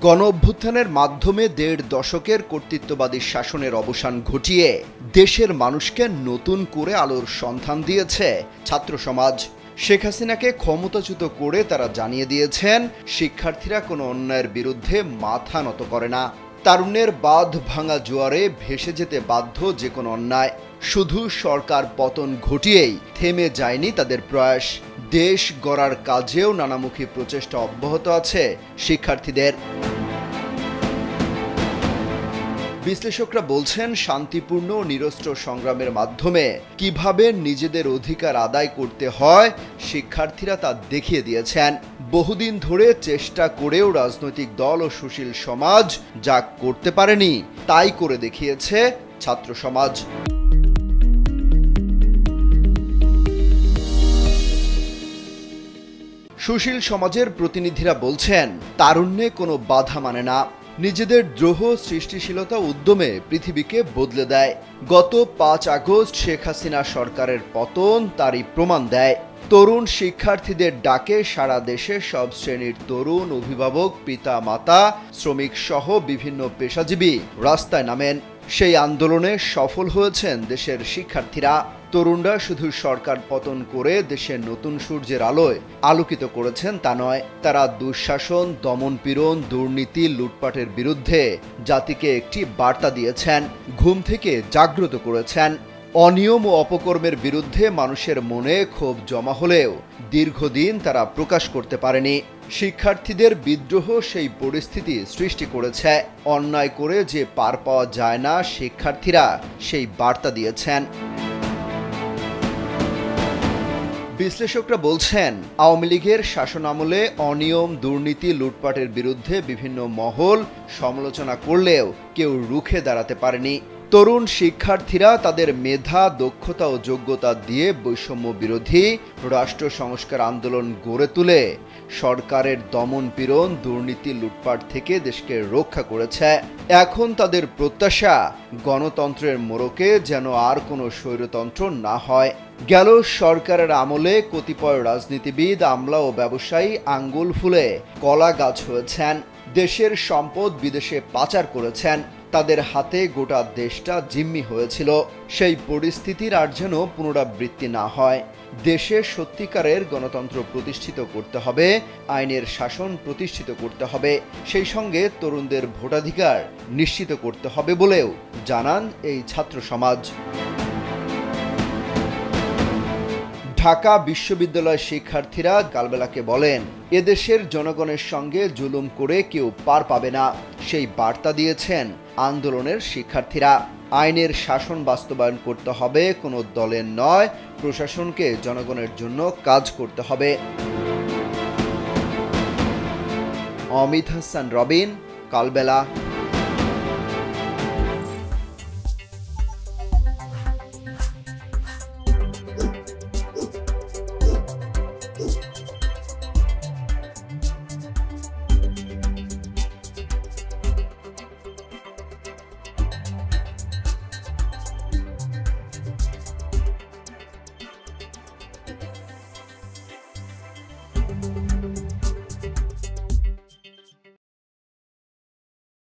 গণঅভ্যুত্থানের মাধ্যমে দেড় দশকের কর্তৃত্ববাদী শাসনের অবসান ঘটিয়ে দেশের মানুষকে নতুন করে আলোর সন্ধান দিয়েছে ছাত্র সমাজ। শেখ হাসিনাকে ক্ষমতাচ্যুত করে তারা জানিয়ে দিয়েছেন, শিক্ষার্থীরা কোনো অন্যায়ের বিরুদ্ধে মাথা নত করে না। তারুণ্যের বাঁধ ভাঙা জোয়ারে ভেসে যেতে বাধ্য যে কোনো অন্যায়। শুধু সরকার পতন ঘটিয়েই থেমে যায়নি তাদের প্রয়াস। দেশ গড়ার কাজেও নানামুখী প্রচেষ্টা অব্যাহত আছে শিক্ষার্থীদের। বিশ্লেষকরা বলছেন, শান্তিপূর্ণ ও নিরস্ত্র সংগ্রামের মাধ্যমে কিভাবে নিজেদের অধিকার আদায় করতে হয় শিক্ষার্থীরা তা দেখিয়ে দিয়েছেন। বহুদিন ধরে চেষ্টা করেও রাজনৈতিক দল ও সুশীল সমাজ যা করতে পারেনি তাই করে দেখিয়েছে ছাত্র সমাজ। সুশীল সমাজের প্রতিনিধিরা বলছেন, তারুণ্যে কোনো বাধা মানে না, নিজেদের দ্রোহ সৃষ্টিশীলতা উদ্যমে পৃথিবীকে বদলে দেয়। গত ৫ আগস্ট শেখ হাসিনা সরকারের পতন তারই প্রমাণ দেয়। তরুণ শিক্ষার্থীদের ডাকে সারা দেশে সব শ্রেণীর তরুণ, অভিভাবক, পিতা মাতা, শ্রমিক সহ বিভিন্ন পেশাজীবী রাস্তায় নামেন। সেই আন্দোলনে সফল হয়েছেন দেশের শিক্ষার্থীরা। তরুণরা শুধু সরকার পতন করে দেশের নতুন সূর্যের আলোয় আলোকিত করেছেন তা নয়, তারা দুঃশাসন, দমনপীড়ন, দুর্নীতি, লুটপাটের বিরুদ্ধে জাতিকে একটি বার্তা দিয়েছেন, ঘুম থেকে জাগ্রত করেছেন। অনিয়ম ও অপকর্মের বিরুদ্ধে মানুষের মনে ক্ষোভ জমা হলেও দীর্ঘদিন তারা প্রকাশ করতে পারেনি। শিক্ষার্থীদের বিদ্রোহ সেই পরিস্থিতি সৃষ্টি করেছে। অন্যায় করে যে পার পাওয়া যায় না, শিক্ষার্থীরা সেই বার্তা দিয়েছেন। বিশ্লেষকরা বলছেন, আওয়ামী লীগের শাসনামলে অনিয়ম, দুর্নীতি, লুটপাটের বিরুদ্ধে বিভিন্ন মহল সমালোচনা করলেও কেউ রুখে দাঁড়াতে পারেনি। তরুণ শিক্ষার্থীরা তাদের মেধা, দক্ষতা ও যোগ্যতা দিয়ে বৈষম্য বিরোধী রাষ্ট্র সংস্কার আন্দোলন গড়ে তুলে সরকারের দমনপীড়ন, দুর্নীতি, লুটপাট থেকে দেশকে রক্ষা করেছে। এখন তাদের প্রত্যাশা, গণতন্ত্রের মোড়কে যেন আর কোনো স্বৈরতন্ত্র না হয়। গেল সরকারের আমলে কতিপয় রাজনীতিবিদ, আমলা ও ব্যবসায়ী আঙ্গুল ফুলে কলা গাছ হয়েছেন, দেশের সম্পদ বিদেশে পাচার করেছেন। তাদের হাতে গোটা দেশটা জিম্মি হয়েছিল। সেই পরিস্থিতির আর যেন পুনরাবৃত্তি না হয়। দেশে সত্যিকারের গণতন্ত্র প্রতিষ্ঠিত করতে হবে, আইনের শাসন প্রতিষ্ঠিত করতে হবে, সেই সঙ্গে তরুণদের ভোটাধিকার নিশ্চিত করতে হবে বলেও জানান এই ছাত্র সমাজ। ঢাকা বিশ্ববিদ্যালয় শিক্ষার্থীরা কালবেলাকে বলেন, এদেশের জনগণের সঙ্গে জুলুম করে কেউ পার পাবে না। সেই বার্তা দিয়েছেন আন্দোলনের শিক্ষার্থীরা। আইনের শাসন বাস্তবায়ন করতে হবে, কোনো দলের নয়, প্রশাসনকে জনগণের জন্য কাজ করতে হবে। অমিত হাসান রবিন, কালবেলা।